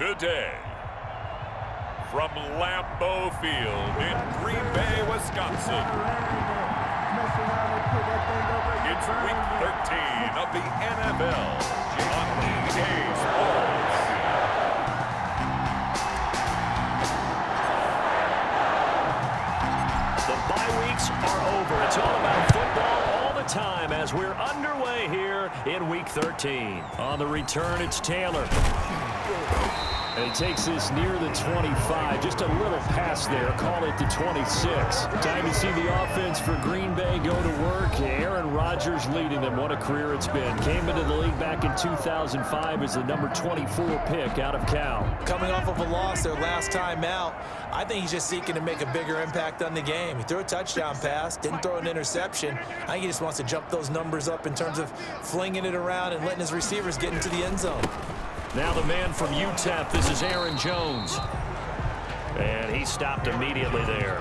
today. From Lambeau Field in Green Bay, Wisconsin. It's Week 13 of the NFL on EA Sports. The bye weeks are over. It's all about football all the time as we're underway here in Week 13. On the return, it's Taylor. And he takes this near the 25. Just a little pass there. Call it the 26. Time to see the offense for Green Bay go to work. Aaron Rodgers leading them. What a career it's been. Came into the league back in 2005 as the number 24 pick out of Cal. Coming off of a loss their last time out, I think he's just seeking to make a bigger impact on the game. He threw a touchdown pass, didn't throw an interception. I think he just wants to jump those numbers up in terms of flinging it around and letting his receivers get into the end zone. Now the man from UTEP, this is Aaron Jones. And he stopped immediately there.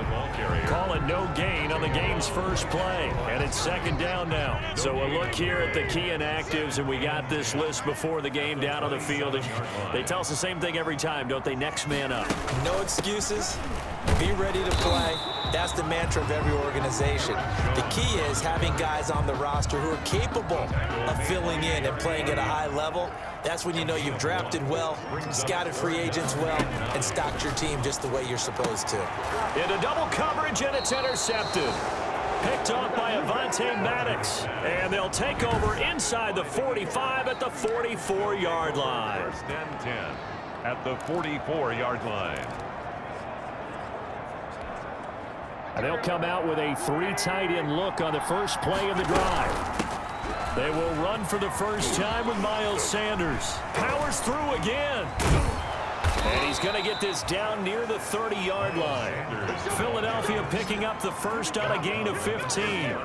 Call it no gain on the game's first play. And it's second down now. So a look here at the key inactives, and we got this list before the game down on the field. They tell us the same thing every time, don't they? Next man up. No excuses. Be ready to play. That's the mantra of every organization. The key is having guys on the roster who are capable of filling in and playing at a high level. That's when you know you've drafted well, scouted free agents well, and stocked your team just the way you're supposed to. Into double coverage, and it's intercepted. Picked off by Avonte Maddox. And they'll take over inside the 45 at the 44-yard line. First and 10 at the 44-yard line. And they'll come out with a three tight end look on the first play of the drive. They will run for the first time with Miles Sanders. Powers through again. And he's going to get this down near the 30-yard line. Philadelphia picking up the first on a gain of 15.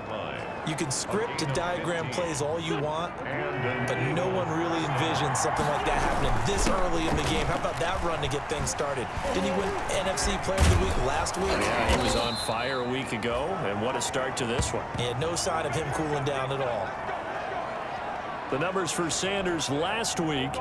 You can script and diagram plays all you want, but no one really envisions something like that happening this early in the game. How about that run to get things started? Didn't he win NFC Player of the Week last week? Yeah, he was on fire a week ago, and what a start to this one. He had no sign of him cooling down at all. The numbers for Sanders last week,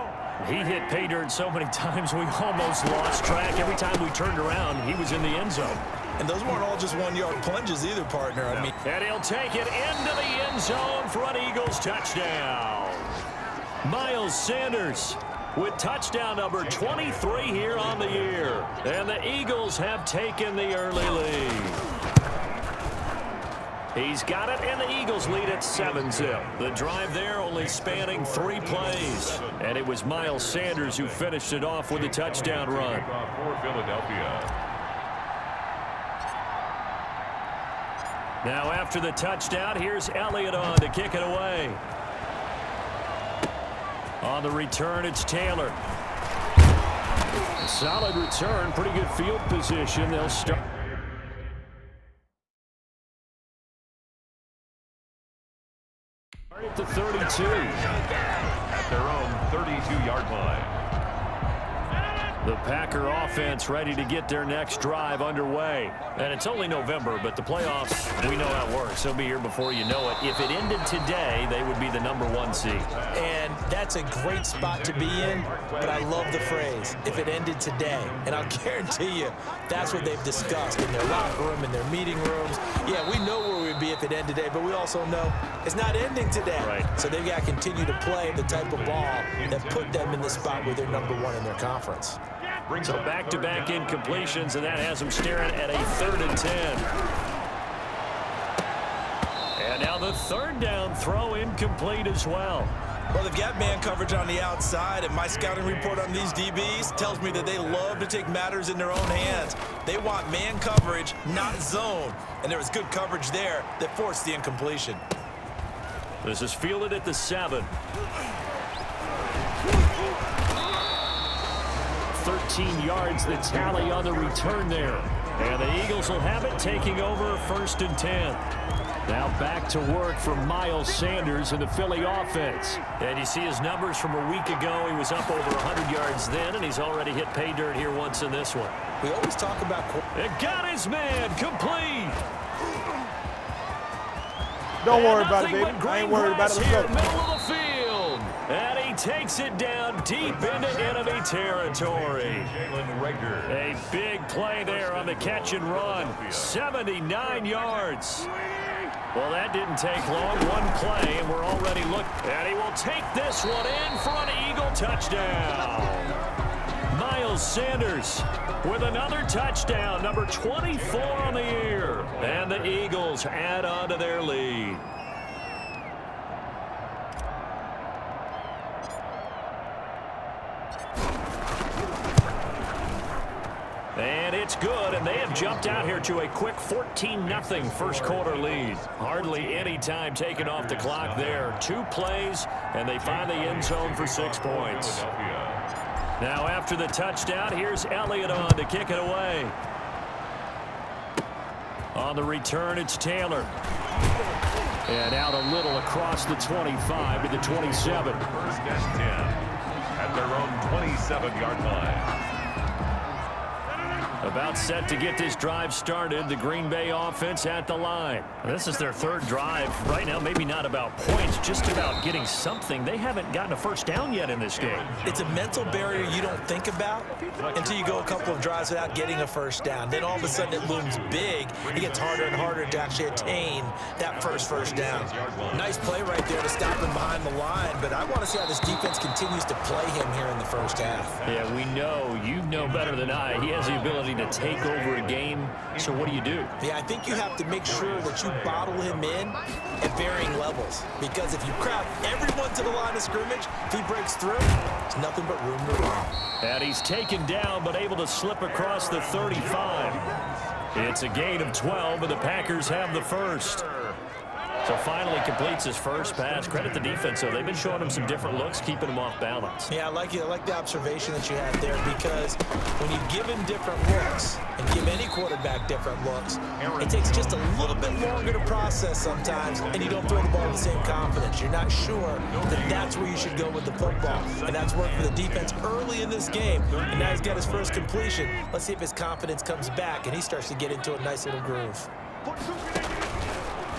he hit pay dirt so many times we almost lost track. Every time we turned around, he was in the end zone. And those weren't all just one-yard plunges either, partner. I mean, and he'll take it into the end zone for an Eagles touchdown. Miles Sanders with touchdown number 23 here on the year. And the Eagles have taken the early lead. He's got it, and the Eagles lead at 7-zip. The drive there only spanning 3 plays. And it was Miles Sanders who finished it off with a touchdown run. For Philadelphia. Now after the touchdown, here's Elliott on to kick it away. On the return, it's Taylor. A solid return, pretty good field position. They'll start at the 32. At their own 32-yard line. The Packer offense ready to get their next drive underway. And it's only November, but the playoffs, we know how it works. They'll be here before you know it. If it ended today, they would be the number 1 seed. And that's a great spot to be in, but I love the phrase, if it ended today. And I'll guarantee you, that's what they've discussed in their locker room, in their meeting rooms. Yeah, we know where we'd be if it ended today, but we also know it's not ending today. Right. So they've got to continue to play the type of ball that put them in the spot where they're number 1 in their conference. So back-to-back incompletions, and that has them staring at a 3rd and 10. And now the third down throw incomplete as well. Well, they've got man coverage on the outside, and my scouting report on these DBs tells me that they love to take matters in their own hands. They want man coverage, not zone. And there was good coverage there that forced the incompletion. This is fielded at the 7. 13 yards the tally on the return there. And the Eagles will have it, taking over 1st and 10. Now back to work for Miles Sanders in the Philly offense. And you see his numbers from a week ago. He was up over 100 yards then, and he's already hit pay dirt here once in this one. We always talk about... It got his man complete. Don't worry about it, baby. I ain't worried about it. Let's go. Middle of the field. And he he takes it down deep into enemy territory. A big play there on the catch and run. 79 yards. Well, that didn't take long. One play, and we're already looking. And he will take this one in for an Eagle touchdown. Miles Sanders with another touchdown, number 24 on the year. And the Eagles add on to their lead. And it's good, and they have jumped out here to a quick 14-0 first quarter lead. Hardly any time taken off the clock there. 2 plays, and they find the end zone for 6 points. Now after the touchdown, here's Elliott on to kick it away. On the return, it's Taylor. And out a little across the 25 to the 27. First and 10 at their own 27-yard line. About set to get this drive started. The Green Bay offense at the line. This is their 3rd drive. Right now, maybe not about points, just about getting something. They haven't gotten a first down yet in this game. It's a mental barrier you don't think about until you go a couple of drives without getting a first down. Then all of a sudden it looms big. It gets harder and harder to actually attain that first down. Nice play right there to stop him behind the line, but I want to see how this defense continues to play him here in the first half. Yeah, we know. You know better than I. He has the ability to take over a game. So what do you do? Yeah, I think you have to make sure that you bottle him in at varying levels. Because if you crowd everyone to the line of scrimmage, if he breaks through, there's nothing but room to run. And he's taken down, but able to slip across the 35. It's a gain of 12, and the Packers have the first. So finally completes his first pass. Credit the defense, though. They've been showing him some different looks, keeping him off balance. Yeah, I like the observation that you had there, because when you give him different looks and give any quarterback different looks, it takes just a little bit longer to process sometimes, and you don't throw the ball with the same confidence. You're not sure that that's where you should go with the football. And that's worked for the defense early in this game. And now he's got his first completion. Let's see if his confidence comes back and he starts to get into a nice little groove.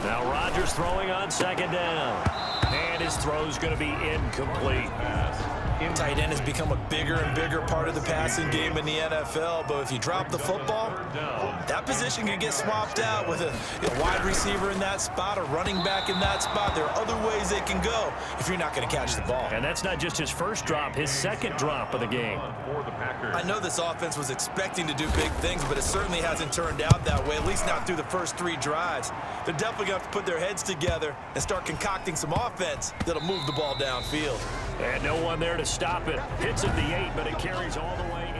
Now Rodgers throwing on 2nd down. And his throw's going to be incomplete. Tight end has become a bigger and bigger part of the passing game in the NFL, but if you drop the football, that position can get swapped out with a wide receiver in that spot, a running back in that spot. There are other ways they can go if you're not going to catch the ball. And that's not just his first drop, his 2nd drop of the game. I know this offense was expecting to do big things, but it certainly hasn't turned out that way, at least not through the first 3 drives. They're definitely going to have to put their heads together and start concocting some offense that'll move the ball downfield. And no one there to stop it. Hits at the 8, but it carries all the way in.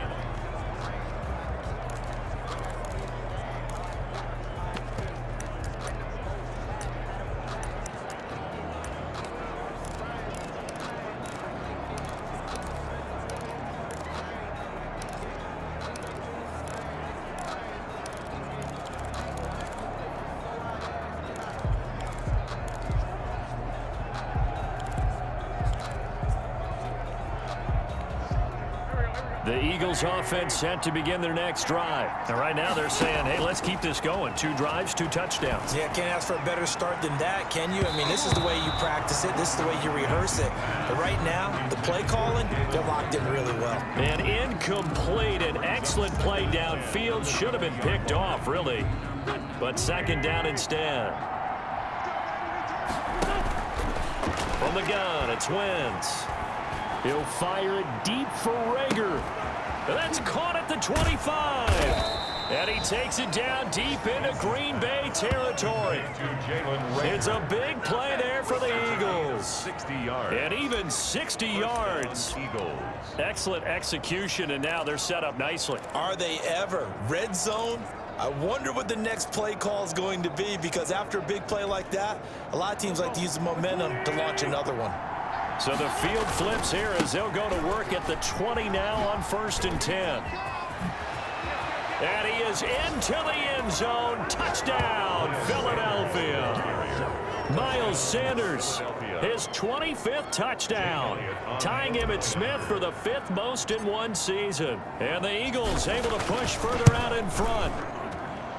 The Eagles offense set to begin their next drive. And right now they're saying, hey, let's keep this going. 2 drives, 2 touchdowns. Yeah, can't ask for a better start than that, can you? I mean, this is the way you practice it. This is the way you rehearse it. But right now, the play calling, they're locked in really well. And incomplete. An excellent play downfield. Should have been picked off, really. But 2nd down instead. From the gun, it's Wentz. He'll fire it deep for Rager. That's caught at the 25. And he takes it down deep into Green Bay territory. It's a big play there for the Eagles. 60 yards. And even 60 yards. Eagles. Excellent execution, and now they're set up nicely. Are they ever? Red zone? I wonder what the next play call is going to be, because after a big play like that, a lot of teams like to use the momentum to launch another one. So the field flips here as they'll go to work at the 20 now on 1st and 10. And he is into the end zone. Touchdown, Philadelphia. Miles Sanders, his 25th touchdown, tying Emmitt Smith for the 5th most in one season. And the Eagles able to push further out in front.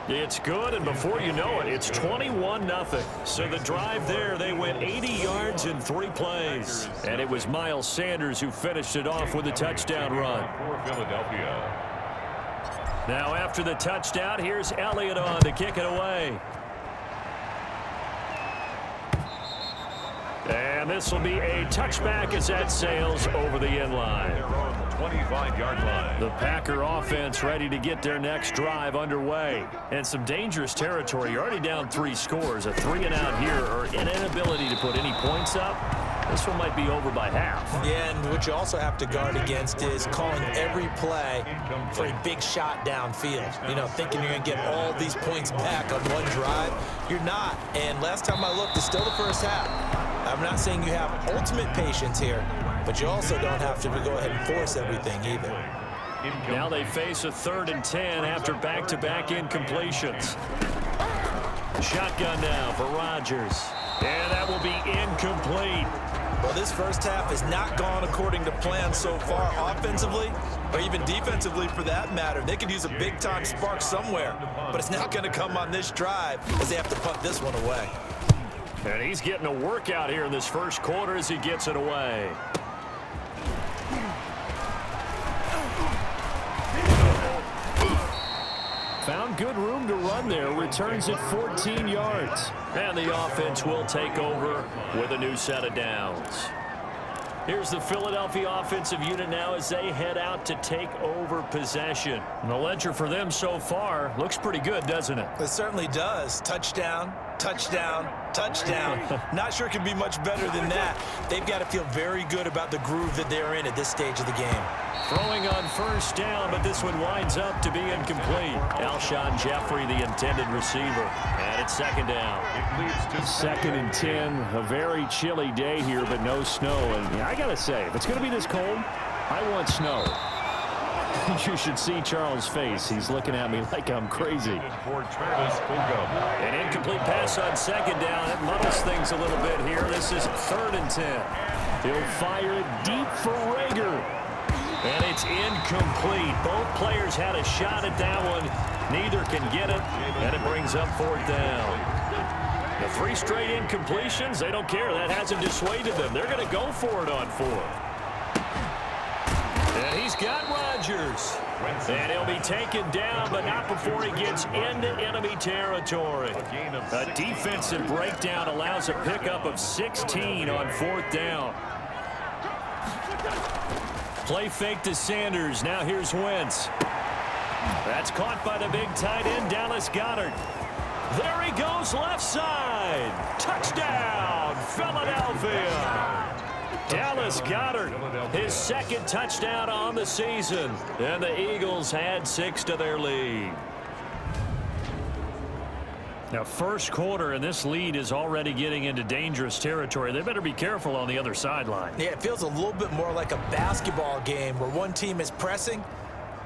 It's good, and before you know it, it's 21-0. So the drive there, they went 80 yards in 3 plays. And it was Miles Sanders who finished it off with a touchdown run. For Philadelphia. Now after the touchdown, here's Elliott on to kick it away. And this will be a touchback as that sails over the end line. 25-yard line. The Packer offense ready to get their next drive underway. And some dangerous territory. You're already down 3 scores. A 3-and-out here or an inability to put any points up. This one might be over by half. Yeah, and what you also have to guard against is calling every play for a big shot downfield. You know, thinking you're going to get all these points back on one drive. You're not. And last time I looked, it's still the first half. I'm not saying you have ultimate patience here, but you also don't have to go ahead and force everything either. Now they face a 3rd and 10 after back-to-back incompletions. Shotgun now for Rodgers. And that will be incomplete. Well, this first half has not gone according to plan so far offensively, or even defensively for that matter. They could use a big-time spark somewhere, but it's not going to come on this drive as they have to punt this one away. And he's getting a workout here in this first quarter as he gets it away. Found good room to run there. Returns it 14 yards. And the offense will take over with a new set of downs. Here's the Philadelphia offensive unit now as they head out to take over possession. And the ledger for them so far looks pretty good, doesn't it? It certainly does. Touchdown, touchdown, touchdown. Not sure it can be much better than that. They've got to feel very good about the groove that they're in at this stage of the game. Throwing on first down, but this one winds up to be incomplete. Alshon Jeffrey, the intended receiver. And it's 2nd down. It leads to 2nd and 10. A very chilly day here, but no snow. And I got to say, if it's going to be this cold, I want snow. You should see Charles' face. He's looking at me like I'm crazy. An incomplete pass on 2nd down. It muddles things a little bit here. This is 3rd and 10. He'll fire it deep for Rager. And it's incomplete. Both players had a shot at that one. Neither can get it, and it brings up 4th down. The 3 straight incompletions, they don't care. That hasn't dissuaded them. They're going to go for it on 4th. And he's got Rodgers. And he'll be taken down, but not before he gets into enemy territory. A defensive breakdown allows a pickup of 16 on 4th down. Play fake to Sanders. Now here's Wentz. That's caught by the big tight end, Dallas Goedert. There he goes, left side. Touchdown, Philadelphia. Dallas Goedert, his 2nd touchdown on the season. And the Eagles had 6 to their lead. Now, first quarter, and this lead is already getting into dangerous territory. They better be careful on the other sideline. Yeah, it feels a little bit more like a basketball game where one team is pressing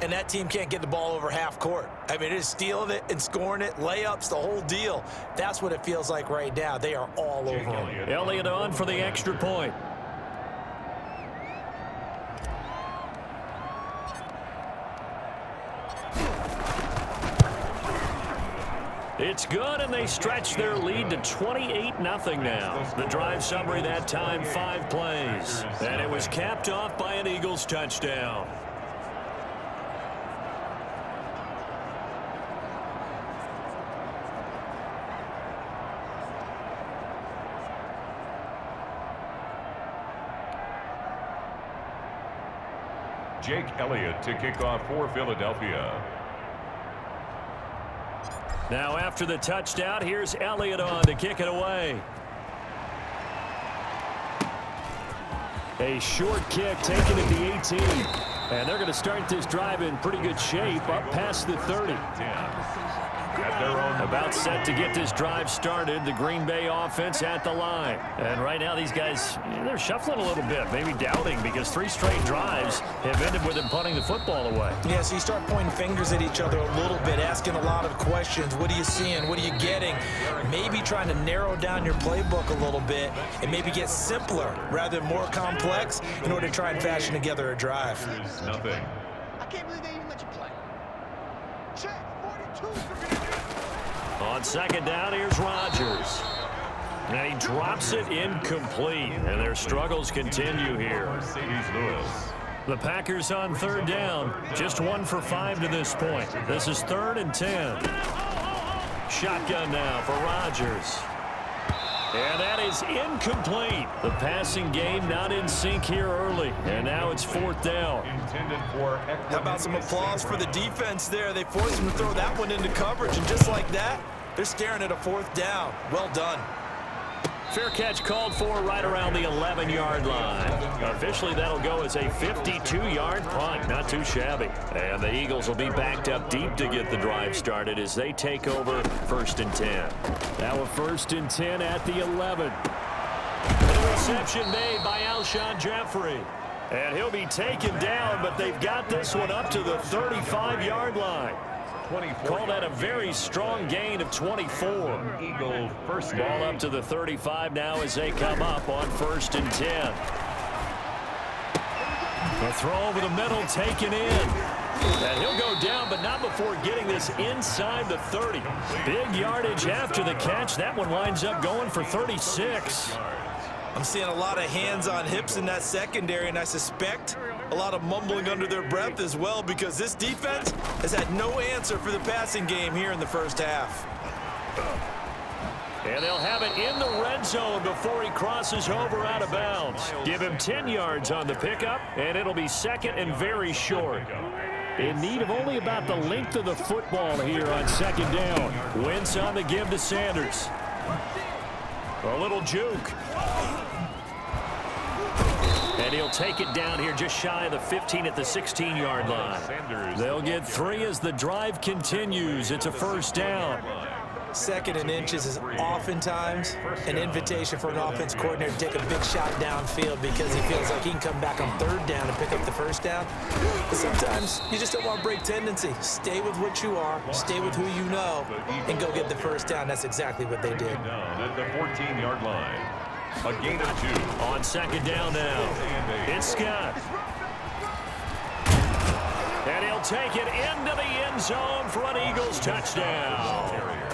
and that team can't get the ball over half court. I mean, it is stealing it and scoring it, layups, the whole deal. That's what it feels like right now. They are all over him. Elliott on for the extra point. It's good, and they stretch their lead to 28-0 now. The drive summary that time, 5 plays. And it was capped off by an Eagles touchdown. Jake Elliott to kick off for Philadelphia. Now after the touchdown, here's Elliott on to kick it away. A short kick taken at the 18. And they're going to start this drive in pretty good shape up past the 30. About set to get this drive started. The Green Bay offense at the line. And right now these guys, they're shuffling a little bit, maybe doubting, because 3 straight drives have ended with them punting the football away. Yeah, so you start pointing fingers at each other a little bit, asking a lot of questions. What are you seeing? What are you getting? Maybe trying to narrow down your playbook a little bit and maybe get simpler rather than more complex in order to try and fashion together a drive. Nothing. I can't believe they even let you play. Check, 42's On second down, here's Rodgers. And he drops it incomplete. And their struggles continue here. The Packers on third down. Just 1 for 5 to this point. This is 3rd and 10. Shotgun now for Rodgers. And that is incomplete. The passing game not in sync here early. And now it's 4th down. How about some applause for the defense there? They forced him to throw that one into coverage, and just like that, they're staring at a 4th down. Well done. Fair catch called for right around the 11-yard line. Officially, that'll go as a 52-yard punt. Not too shabby. And the Eagles will be backed up deep to get the drive started as they take over 1st and 10. Now a 1st and 10 at the 11. The reception made by Alshon Jeffrey. And he'll be taken down, but they've got this one up to the 35-yard line. Call that a very strong gain of 24. Eagle first ball up to the 35 now as they come up on 1st and 10. The throw over the middle taken in. And he'll go down, but not before getting this inside the 30. Big yardage after the catch. That one winds up going for 36. I'm seeing a lot of hands on hips in that secondary, and I suspect a lot of mumbling under their breath as well, because this defense has had no answer for the passing game here in the first half. And they'll have it in the red zone before he crosses over out of bounds. Give him 10 yards on the pickup, and it'll be 2nd and very short. In need of only about the length of the football here on 2nd down. Wentz on the give to Sanders. A little juke. And he'll take it down here just shy of the 15 at the 16-yard line. They'll get 3 as the drive continues. It's a 1st down. 2nd and inches is oftentimes an invitation for an offense coordinator to take a big shot downfield because he feels like he can come back on 3rd down and pick up the 1st down. But sometimes you just don't want to break tendency. Stay with what you are, stay with who you know, and go get the 1st down. That's exactly what they did. At the 14-yard line. A gain of 2. On 2nd down now. It's Scott. And he'll take it into the end zone for an Eagles touchdown.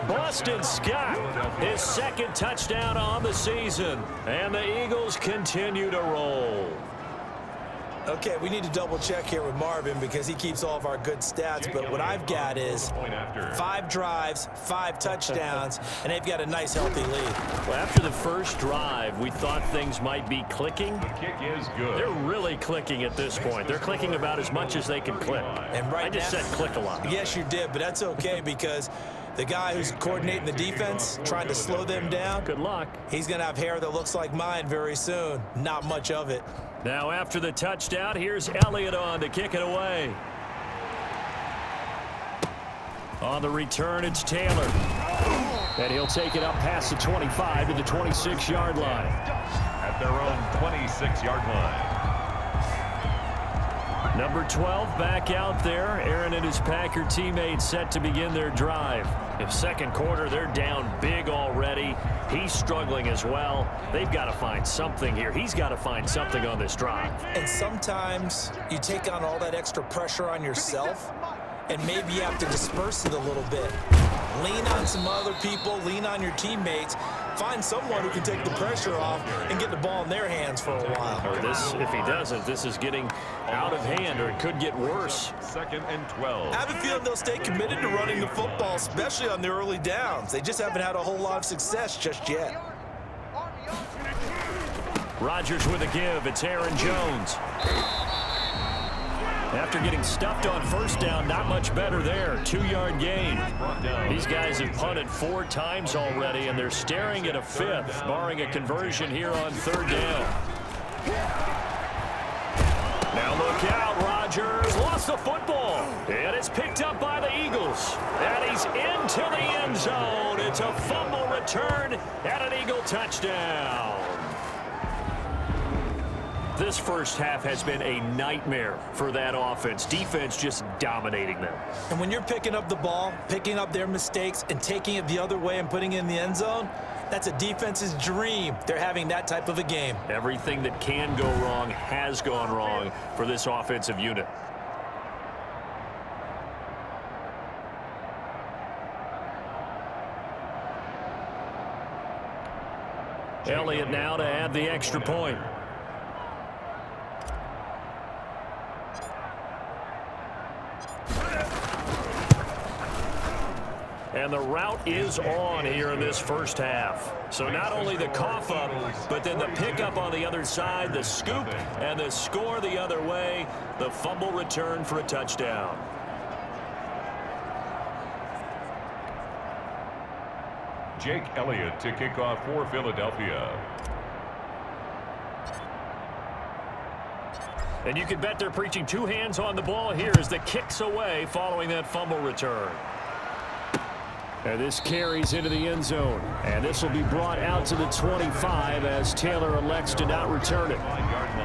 Boston Scott, his 2nd touchdown on the season. And the Eagles continue to roll. Okay, we need to double check here with Marvin because he keeps all of our good stats, but what I've got is 5 drives, 5 touchdowns, and they've got a nice, healthy lead. Well, after the first drive, we thought things might be clicking. The kick is good. They're really clicking at this point. They're clicking about as much as they can click. And right I just said click a lot. Yes, you did, but that's okay because the guy who's coordinating the defense, trying to slow them down, good luck. He's going to have hair that looks like mine very soon. Not much of it. Now after the touchdown, here's Elliott on to kick it away. On the return, it's Taylor. And he'll take it up past the 25 to the 26-yard line. At their own 26-yard line. Number 12 back out there. Aaron and his Packer teammates set to begin their drive. In 2nd quarter, they're down big already. He's struggling as well. They've got to find something here. He's got to find something on this drive. And sometimes you take on all that extra pressure on yourself, and maybe you have to disperse it a little bit. Lean on some other people, lean on your teammates, find someone who can take the pressure off and get the ball in their hands for a while. Or this, if he doesn't, this is getting out of hand, or it could get worse. 2nd and 12. I have a feeling they'll stay committed to running the football, especially on the early downs. They just haven't had a whole lot of success just yet. Rodgers with a give. It's Aaron Jones. After getting stuffed on 1st down, not much better there. 2-yard gain. These guys have punted 4 times already, and they're staring at a 5th, barring a conversion here on 3rd down. Now look out, Rodgers lost the football, and it's picked up by the Eagles. And he's into the end zone. It's a fumble return and an Eagle touchdown. This first half has been a nightmare for that offense. Defense just dominating them. And when you're picking up the ball, picking up their mistakes, and taking it the other way and putting it in the end zone, that's a defense's dream. They're having that type of a game. Everything that can go wrong has gone wrong for this offensive unit. Elliott now to add the extra point. And the route is on here in this first half. So not only the cough up, but then the pickup on the other side, the scoop, and the score the other way. The fumble return for a touchdown. Jake Elliott to kick off for Philadelphia. And you can bet they're preaching two hands on the ball here as the kick's away following that fumble return. And this carries into the end zone. And this will be brought out to the 25 as Taylor elects to not return it.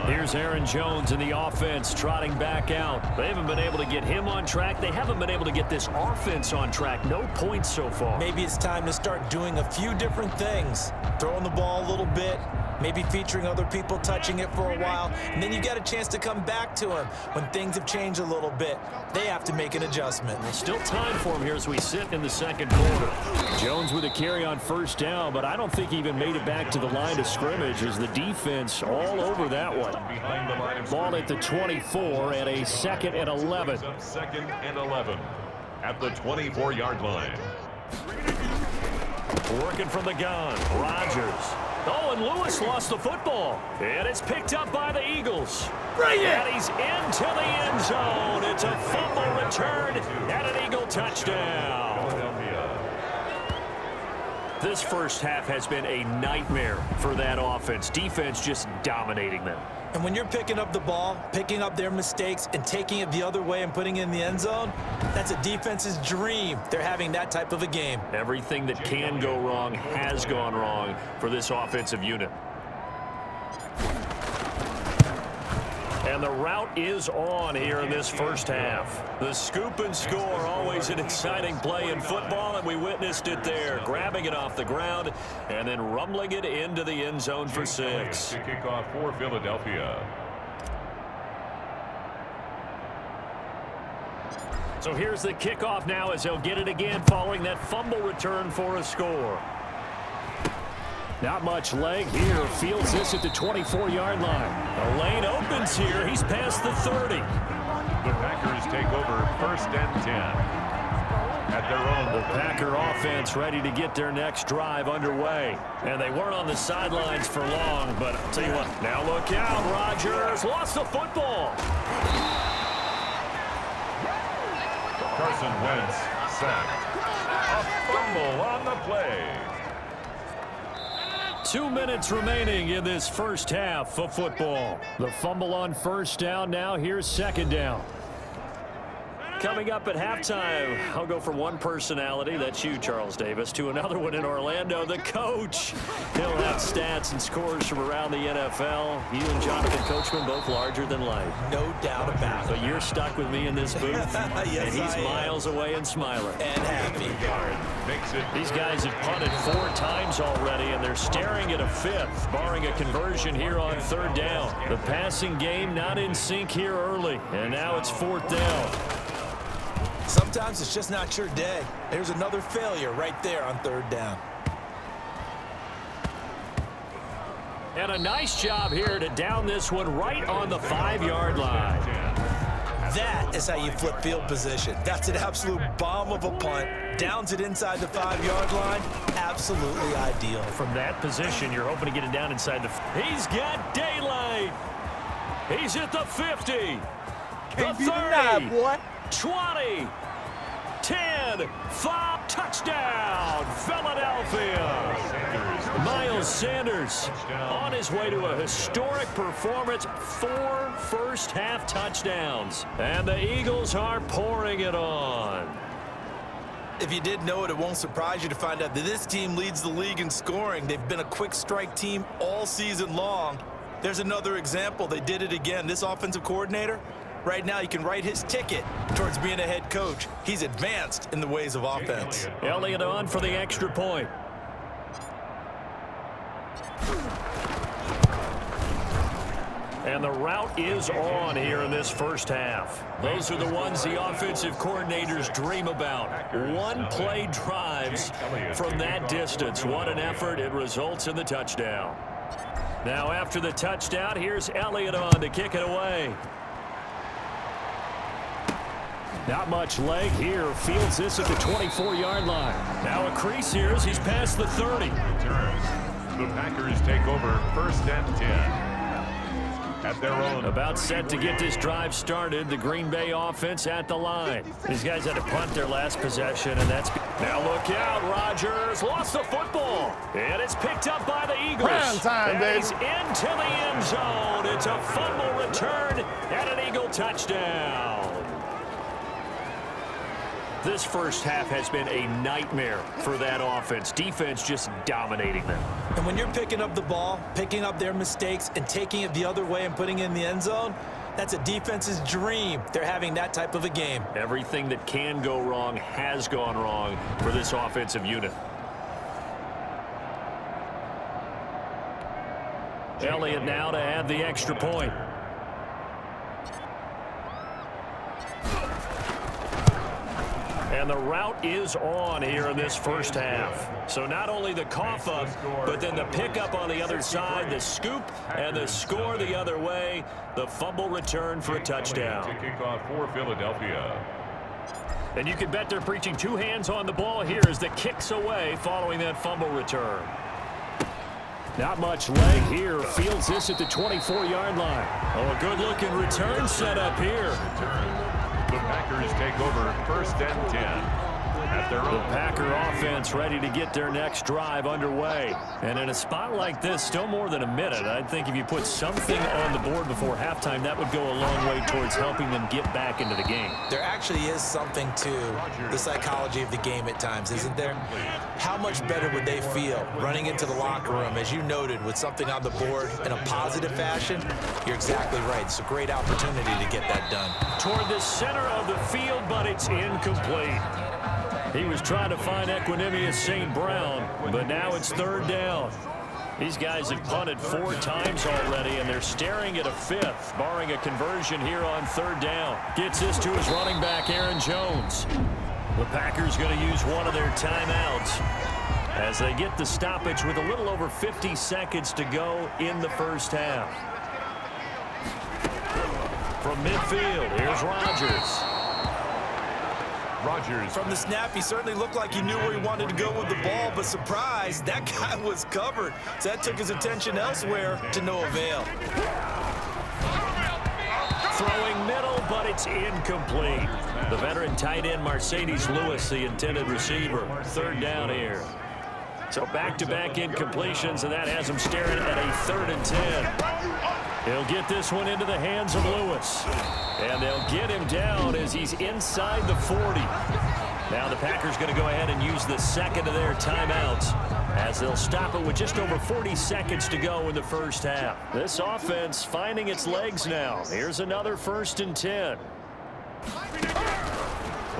Here's Aaron Jones in the offense trotting back out. They haven't been able to get him on track. They haven't been able to get this offense on track. No points so far. Maybe it's time to start doing a few different things. Throwing the ball a little bit. Maybe featuring other people touching it for a while. And then you get a chance to come back to him when things have changed a little bit. They have to make an adjustment. Well, still time for him here as we sit in the second quarter. Jones with a carry on first down, but I don't think he even made it back to the line of scrimmage as the defense all over that one. Ball at the 24 and a 2nd and 11. 2nd and 11 at the 24-yard line. Working from the gun, Rodgers. Oh, and Lewis lost the football. And it's picked up by the Eagles. Bring it! And he's into the end zone. It's a fumble return and an Eagle touchdown. This first half has been a nightmare for that offense. Defense just dominating them. And when you're picking up the ball, picking up their mistakes, and taking it the other way and putting it in the end zone, that's a defense's dream. They're having that type of a game. Everything that can go wrong has gone wrong for this offensive unit. And the route is on here in this first half. The scoop and score, always an exciting play in football, and we witnessed it there. Grabbing it off the ground and then rumbling it into the end zone for 6. To kick off for Philadelphia. So here's the kickoff now as they'll get it again following that fumble return for a score. Not much leg here. Fields this at the 24-yard line. A lane opens here. He's past the 30. The Packers take over 1st and 10 at their own. The Packer offense ready to get their next drive underway. And they weren't on the sidelines for long, but I'll tell you what, now look out. Rodgers lost the football. Carson Wentz sacked. A fumble on the play. 2 minutes remaining in this first half of football. The fumble on first down. Now here's second down. Coming up at halftime, I'll go from one personality, that's you, Charles Davis, to another one in Orlando, the coach. He'll have stats and scores from around the NFL. You and Jonathan Coachman both larger than life. No doubt about it. So you're stuck with me in this booth, Yes, and he's I am. miles away and smiling. And happy. Makes it. These guys have punted 4 times already, and they're staring at a 5th, barring a conversion here on 3rd down. The passing game not in sync here early, and now it's 4th down. Sometimes it's just not your day. There's another failure right there on 3rd down. And a nice job here to down this one right on the 5-yard line. That is how you flip field position. That's an absolute bomb of a punt. Downs it inside the 5-yard line. Absolutely ideal. From that position, you're hoping to get it down inside the... He's got daylight. He's at the 50. The 30. Boy. 20, 10, 5, touchdown, Philadelphia. Miles Sanders on his way to a historic performance, 4 first-half touchdowns. And the Eagles are pouring it on. If you didn't know it, it won't surprise you to find out that this team leads the league in scoring. They've been a quick strike team all season long. There's another example. They did it again. This offensive coordinator, right now, he can write his ticket towards being a head coach. He's advanced in the ways of offense. Elliott on for the extra point. And the route is on here in this first half. Those are the ones the offensive coordinators dream about. One-play drive. drives from that distance. What an effort. It results in the touchdown. Now after the touchdown, here's Elliott on to kick it away. Not much leg here. Fields this at the 24-yard line. Now a crease here as he's past the 30. The Packers take over 1st and 10. At their own. About set to get this drive started. The Green Bay offense at the line. These guys had to punt their last possession, and that's... Now look out. Rodgers lost the football. And it's picked up by the Eagles. Prime time, and he's into the end zone. It's a fumble return and an Eagle touchdown. This first half has been a nightmare for that offense. Defense just dominating them. And when you're picking up the ball, picking up their mistakes, and taking it the other way and putting it in the end zone, that's a defense's dream. They're having that type of a game. Everything that can go wrong has gone wrong for this offensive unit. Elliott now to add the extra point. And the route is on here in this first half. So not only the cough up, but then the pickup on the other side, the scoop, and the score the other way. The fumble return for a touchdown. To kick off for Philadelphia. And you can bet they're preaching two hands on the ball here as the kick's away following that fumble return. Not much leg here. Fields this at the 24-yard line. Oh, a good-looking return set up here. The Packers take over 1st and 10. At their own. The Packer offense ready to get their next drive underway. And in a spot like this, still more than a minute, I think if you put something on the board before halftime, that would go a long way towards helping them get back into the game. There actually is something to the psychology of the game at times, isn't there? How much better would they feel running into the locker room, as you noted, with something on the board in a positive fashion? You're exactly right. It's a great opportunity to get that done. Toward the center of the field, but it's incomplete. He was trying to find Equanimous St. Brown, but now it's 3rd down. These guys have punted 4 times already, and they're staring at a 5th, barring a conversion here on 3rd down. Gets this to his running back, Aaron Jones. The Packers going to use one of their timeouts as they get the stoppage with a little over 50 seconds to go in the first half. From midfield, here's Rodgers. From the snap, he certainly looked like he knew where he wanted to go with the ball, but surprise, that guy was covered. So that took his attention elsewhere to no avail. Throwing middle, but it's incomplete. The veteran tight end, Mercedes Lewis, the intended receiver. 3rd down here. So back-to-back incompletions, and that has him staring at a 3rd and 10. He'll get this one into the hands of Lewis. And they'll get him down as he's inside the 40. Now the Packers going to go ahead and use the second of their timeouts as they'll stop it with just over 40 seconds to go in the first half. This offense finding its legs now. Here's another 1st and 10.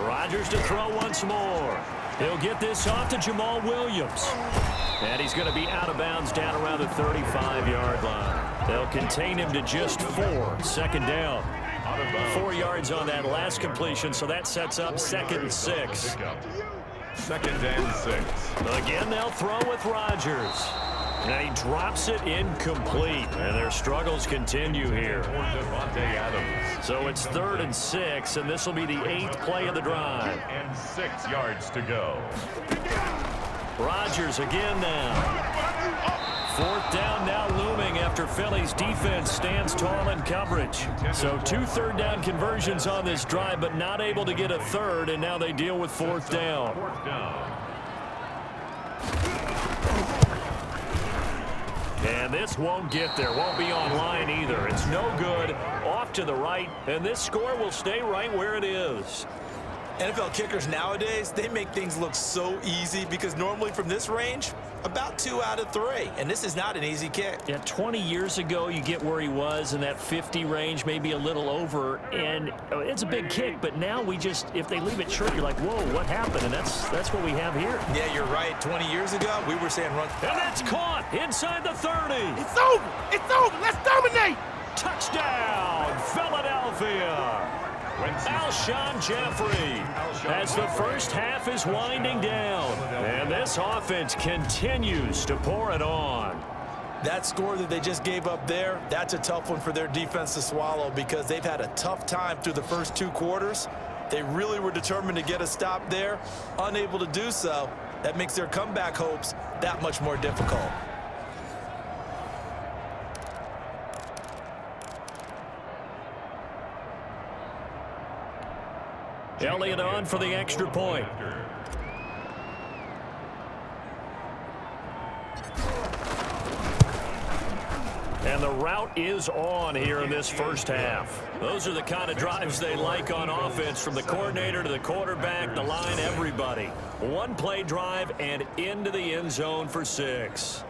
Rodgers to throw once more. He'll get this off to Jamal Williams. And he's going to be out of bounds down around the 35-yard line. They'll contain him to just 4. 2nd down. 4 yards on that last completion, so that sets up 2nd and 6. 2nd and 6. Again, they'll throw with Rodgers. And he drops it incomplete, and their struggles continue here. So it's 3rd and 6, and this will be the 8th play of the drive. And 6 yards to go. Rodgers again now. 4th down now looming after Philly's defense stands tall in coverage. So 2 3rd down conversions on this drive, but not able to get a 3rd, and now they deal with 4th down. And this won't get there, won't be online either. It's no good, off to the right, and this score will stay right where it is. NFL kickers nowadays, they make things look so easy because normally from this range, about 2 out of 3. And this is not an easy kick. Yeah, 20 years ago, you get where he was in that 50 range, maybe a little over, and it's a big kick. But now we just, if they leave it short, you're like, whoa, what happened? And that's what we have here. Yeah, you're right. 20 years ago, we were saying run. And that's caught inside the 30. It's over. It's over. Let's dominate. Touchdown, Philadelphia. Alshon Jeffrey as the first half is winding down. And this offense continues to pour it on. That score that they just gave up there, that's a tough one for their defense to swallow because they've had a tough time through the first 2 quarters. They really were determined to get a stop there, unable to do so. That makes their comeback hopes that much more difficult. Elliott on for the extra point. And the route is on here in this first half. Those are the kind of drives they like on offense, from the coordinator to the quarterback, the line, everybody. 1-play drive and into the end zone for 6.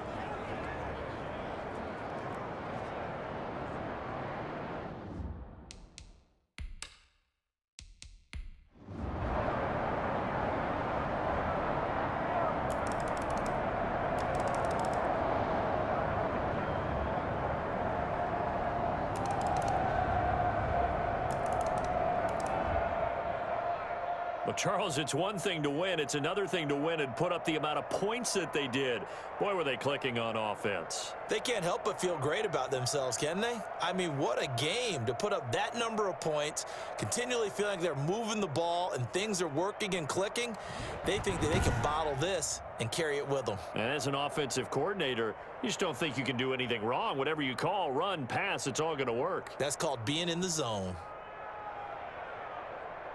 Well, Charles, it's one thing to win. It's another thing to win and put up the amount of points that they did. Boy, were they clicking on offense. They can't help but feel great about themselves, can they? I mean, what a game to put up that number of points, continually feeling like they're moving the ball and things are working and clicking. They think that they can bottle this and carry it with them. And as an offensive coordinator, you just don't think you can do anything wrong. Whatever you call, run, pass, it's all going to work. That's called being in the zone.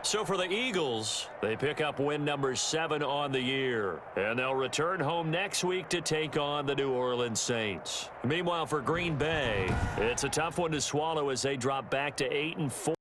So for the Eagles, they pick up win number 7 on the year. And they'll return home next week to take on the New Orleans Saints. Meanwhile, for Green Bay, it's a tough one to swallow as they drop back to 8-4.